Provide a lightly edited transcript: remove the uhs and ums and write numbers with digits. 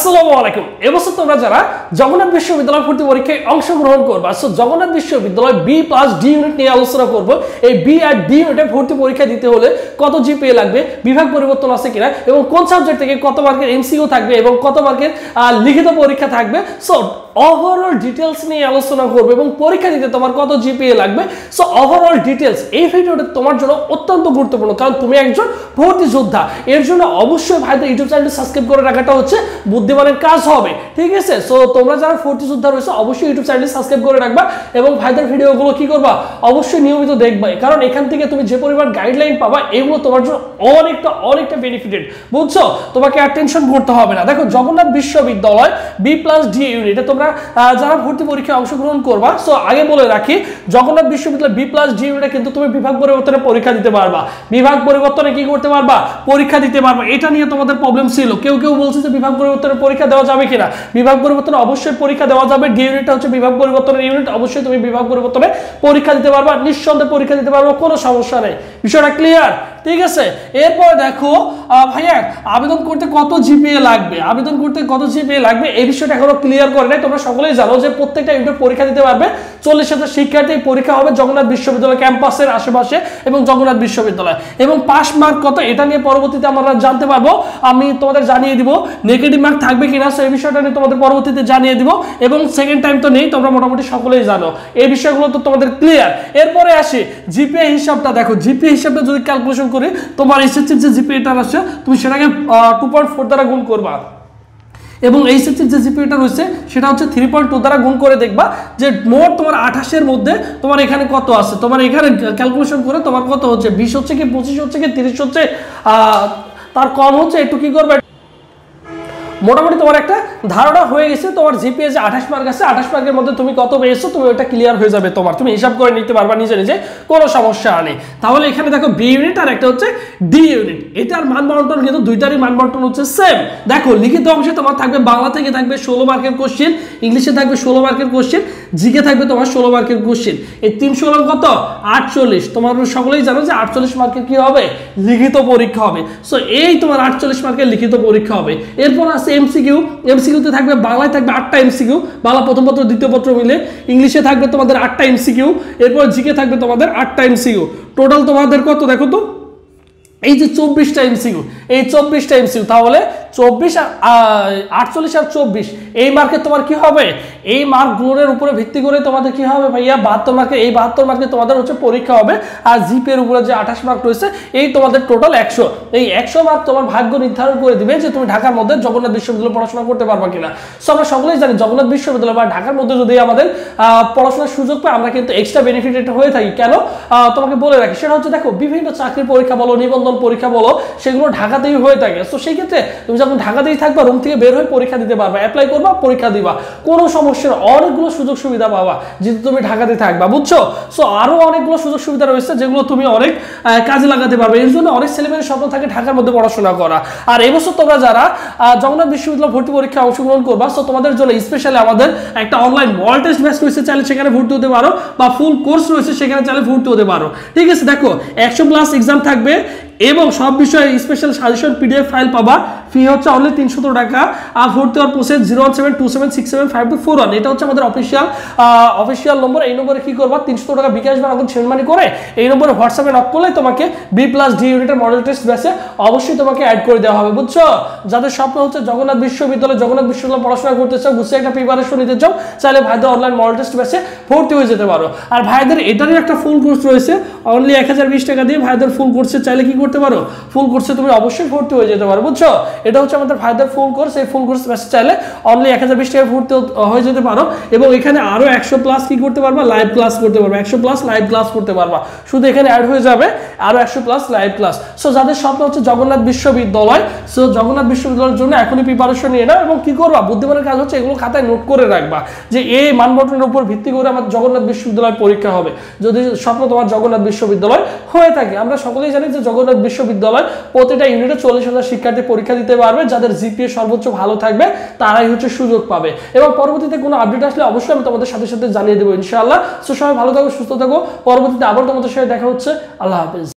আসসালামু আলাইকুম। এবছর তোমরা যারা জগন্নাথ বিশ্ববিদ্যালয় ভর্তি পরীক্ষায় অংশগ্রহণ করবা, সো জগন্নাথ বিশ্ববিদ্যালয় B+D ইউনিট নিয়ে আলোচনা করব। এই বি আর ডি ইউনিটে ভর্তি পরীক্ষা দিতে হলে কত জিপিএ লাগবে, বিভাগ পরিবর্তন আছে কিনা, এবং কোন সাবজেক্ট থেকে কত মার্কের এমসিকিউ থাকবে এবং কত মার্কের লিখিত পরীক্ষা থাকবে, সো ওভারঅল ডিটেইলস নিয়ে আলোচনা করব এবং পরীক্ষা দিতে তোমার কত জিপিএ লাগবে। সো ওভারঅল ডিটেইলস এই ভিডিওটা তোমার জন্য অত্যন্ত গুরুত্বপূর্ণ, কারণ তুমি একজন ভর্তি যোদ্ধা। এর জন্য অবশ্যই ভাইদের ইউটিউব চ্যানেলটি সাবস্ক্রাইব করে রাখাটা হচ্ছে বুদ্ধিমানের কাজ হবে, ঠিক আছে? সো তোমরা যারা ভর্তি যোদ্ধা রয়েছে অবশ্যই ইউটিউব চ্যানেলটি সাবস্ক্রাইব করে রাখবা এবং ভাইদের ভিডিওগুলো কি করবা, অবশ্যই নিয়মিত দেখবা, কারণ এখান থেকে তুমি যে পরিমাণ গাইডলাইন পাবা এগুলো তোমার জন্য অনেকটা বেনিফিটেড, বুঝছো? তোমাকে আর টেনশন করতে হবে না। দেখো, জগন্নাথ বিশ্ববিদ্যালয় B+D ইউনিটে তোমরা যারা ভর্তি পরীক্ষায় অংশগ্রহণ করবা, সো আগে বলে রাখি, জগন্নাথ বিশ্ববিদ্যালয় B+D ইউনিটে কিন্তু তুমি বিভাগ পরিবর্তনে পরীক্ষা দিতে পারবা। বিভাগ পরিবর্তনে কি করতে পারবা, পরীক্ষা দিতে পারবা। এটা নিয়ে তোমাদের প্রবলেম ছিল, কেউ বলছে যে বিভাগ পরিবর্তনের পরীক্ষা দেওয়া যাবে কিনা। বিভাগ পরিবর্তনে অবশ্যই পরীক্ষা দেওয়া যাবে। ডি ইউনিটটা হচ্ছে বিভাগ পরিবর্তনের ইউনিট, অবশ্যই তুমি বিভাগ পরিবর্তনে পরীক্ষা দিতে পারবা, নিঃসন্দেহে পরীক্ষা দিতে পারবা, কোনো সমস্যা নেই। বিষয়টা ক্লিয়ার? ঠিক আছে। এরপর দেখো ভাইয়া, আবেদন করতে কত জিপিএ লাগবে, এই বিষয়টা এখনো ক্লিয়ার করে নাই। তোমরা সকলেই জানো যে প্রত্যেকটা ইউনিট পরীক্ষা দিতে পারবে 40,000 শিক্ষার্থী পরীক্ষা হবে জগন্নাথ বিশ্ববিদ্যালয় ক্যাম্পাসের আশেপাশে এবং জগন্নাথ বিশ্ববিদ্যালয়। এবং পাস মার্ক কত, এটা নিয়ে পরবর্তীতে আমরা জানতে পারবো, আমি তোমাদের জানিয়ে দিব। নেগেটিভ মার্ক থাকবে কিনা, সো এই বিষয়টা নিয়ে তোমাদের পরবর্তীতে জানিয়ে দিব। এবং সেকেন্ড টাইম তো নেই, তোমরা মোটামুটি সকলেই জানো এই বিষয়গুলো, তো তোমাদের ক্লিয়ার। এরপরে আসি জিপিএ হিসাবটা। দেখো, জিপিএ হিসাবটা যদি ক্যালকুলেশন করি, তোমার এসএসসির যে জিপিএটা আছে তুমি সেটাকে 2.4 দ্বারা গুণ করবা এবং এইচএসসির যে জিপিএটা রয়েছে সেটা হচ্ছে 3.2 দ্বারা গুণ করে দেখবা যে মোট তোমার 28 এর মধ্যে তোমার এখানে কত আছে। তোমার এখানে ক্যালকুলেশন করে তোমার কত হচ্ছে, 20 হচ্ছে কি 25 হচ্ছে কি 30 হচ্ছে, তার কম হচ্ছে, একটু কি করবে, মোটামুটি তোমার একটা ধারণা হয়ে গেছে। তোমার জিপিএ যে 28 মার্ক আছে, 28 মার্কের মধ্যে তুমি কত পেয়েছো, তুমি ওটা ক্লিয়ার হয়ে যাবে। তুমি হিসাব করে নিতে পারবা নিজে, কোনো সমস্যা নেই। তাহলে এখানে দেখো বি ইউনিট আর একটা হচ্ছে ডি ইউনিট, এটার মান বন্টন কিন্তু দুইটারই মান বন্টন হচ্ছে সেম। দেখো, লিখিত অংশে তোমার থাকবে, বাংলা থেকে থাকবে 16 মার্কের কোশ্চেন, ইংলিশে থাকবে 16 মার্কের কোশ্চেন, জিকে থাকবে তোমার 16 মার্কের কোশ্চেন। এই 316 কত, 48। তোমার সকলেই জানো যে 48 মার্কের কি হবে, লিখিত পরীক্ষা হবে। সো এই তোমার 48 মার্কের লিখিত পরীক্ষা হবে। এরপর আছে এমসিকিউতে থাকবে, বাংলায় থাকবে 8টা এমসিকিউ, বাংলা প্রথম পত্র দ্বিতীয় পত্র মিলে। ইংলিশে থাকবে তোমাদের 8টা এমসিকিউ, এরপর জিকে থাকবে তোমাদের 8টা এমসিকিউ। টোটাল তোমাদের কত দেখো তো, এই যে 24টা এমসিকিউ, এই 24টা এমসিকিউ, তাহলে 24 আর 48 আর 24 এই মার্কে তোমার কি হবে, এই মার্কগুলোর উপরে ভিত্তি করে তোমাদের কি হবে ভাইয়া, 72 মার্কে, এই 72 মার্কে তোমাদের হচ্ছে পরীক্ষা হবে। আর জিপি এর উপরে যে 28 মার্ক রয়েছে, এই তোমাদের টোটাল 100। এই 100 মার্ক তোমার ভাগ্য নির্ধারণ করে দিবে যে তুমি ঢাকার মধ্যে জগন্নাথ বিশ্ববিদ্যালয়ে পড়াশোনা করতে পারবা কিনা। সো আমরা সকলেই জানি জগন্নাথ বিশ্ববিদ্যালয় বা ঢাকার মধ্যে যদি আমাদের পড়াশোনার সুযোগ পাই, আমরা কিন্তু এক্সট্রা বেনিফিটেড হয়ে থাকি। কেন, তোমাকে বলে রাখি, সেটা হচ্ছে দেখো, বিভিন্ন চাকরির পরীক্ষা বলো, নিবন্ধন পরীক্ষা বলো, সেগুলো ঢাকাতেই হয়ে থাকে। তো সেই ক্ষেত্রে তুমি যখন ঢাকাতেই থাকবা, রুম থেকে বের হয়ে পরীক্ষা দিতে পারবা, অ্যাপ্লাই করবা, পরীক্ষা দিবা, কোনো সমস্যা না, অনেকগুলো সুযোগ সুবিধা পাবা যেহেতু তুমি ঢাকাতে থাকবা, বুঝছো? সো আরো অনেকগুলো সুযোগ সুবিধা রয়েছে যেগুলো তুমি অনেক কাজে লাগাতে পারবে। এর জন্য অনেক ছেলেমেয়ের স্বপ্ন থাকে ঢাকার মধ্যে পড়াশোনা করা। আর এবছর তোমরা যারা জগন্নাথ বিশ্ববিদ্যালয় ভর্তি পরীক্ষায় অংশগ্রহণ করবা, সো তোমাদের জন্য স্পেশালি আমাদের একটা অনলাইন মল টেস্ট ব্যাচ রয়েছে, চাইলে সেখানে ভর্তি হতে পারো, বা ফুল কোর্স রয়েছে সেখানে চাইলে ভর্তি হতে পারো, ঠিক আছে? দেখো, 100+ এক্সাম থাকবে এবং সব বিষয়ে স্পেশাল সাজেশন পিডিএফ ফাইল পাবা। ফি হচ্ছে অনলি 300 টাকা। আর ভর্তি হওয়ার প্রসেস 01727675241, এটা হচ্ছে আমাদের অফিসিয়াল নম্বর। এই নম্বরে কি করবা, 300 টাকা বিকাশ বা নগদ সেন্ড মানি করে এই নম্বরে হোয়াটসঅ্যাপে নক করলে তোমাকে B+D ইউনিটের মডেল টেস্ট ব্যাচে অবশ্যই তোমাকে অ্যাড করে দেওয়া হবে, বুঝছো? যাদের স্বপ্ন হচ্ছে জগন্নাথ বিশ্ববিদ্যালয় পড়াশোনা করতে চাও, গুছিয়ে একটা প্রিপারেশন নিতে চাও, চাইলে ভাইদের অনলাইন মডেল টেস্ট ব্যাচে ভর্তি হয়ে যেতে পারো। আর ভাইদের এটারই একটা ফুল কোর্স রয়েছে, অনলি 1020 টাকা দিয়ে ভাইদের ফুল কোর্সে চাইলে কি করতে পারো, ফুল কোর্সে তুমি অবশ্যই ভর্তি হয়ে যেতে পারো, বুঝছো? এটা হচ্ছে আমাদের ভাইদের ফুল কোর্স। এই ফুল কোর্স ব্যাচে চাইলে অনলি 1020 টাকা ভর্তি হয়ে যেতে পারো এবং এখানে আরো 100+ কি করতে পারবা, লাইভ ক্লাস করতে পারবা, 100+ লাইভ ক্লাস করতে পারবা। শুধু এখানে অ্যাড হয়ে যাবে আরো 100+ লাইভ ক্লাস। সো যাদের স্বপ্ন হচ্ছে জগন্নাথ বিশ্ববিদ্যালয়, সো জগন্নাথ বিশ্ববিদ্যালয়ের জন্য এখনই প্রিপারেশন নিয়ে নাও এবং কি করবা, বুদ্ধিমানের কাজ হচ্ছে এগুলো খাতায় নোট করে রাখবা যে এই মানবন্টনের উপর ভিত্তি করে আমার জগন্নাথ বিশ্ববিদ্যালয় পরীক্ষা হবে। যদি স্বপ্ন তোমার জগন্নাথ বিশ্ববিদ্যালয় হয়ে থাকে, আমরা সকলেই জানি যে জগন্নাথ বিশ্ববিদ্যালয় প্রতিটা ইউনিটে 40,000 শিক্ষার্থী পরীক্ষা দিতে পারবে। যাদের জিপিএ সর্বোচ্চ ভালো থাকবে তারাই হচ্ছে সুযোগ পাবে। এবং পরবর্তীতে কোনো আপডেট আসলে অবশ্যই আমি তোমাদের সাথে জানিয়ে দেবো ইনশাআল্লাহ। সো সবাই ভালো থাকো, সুস্থ থাকো। পরবর্তীতে আবার তোমাদের সাথে দেখা হচ্ছে। আল্লাহ হাফেজ।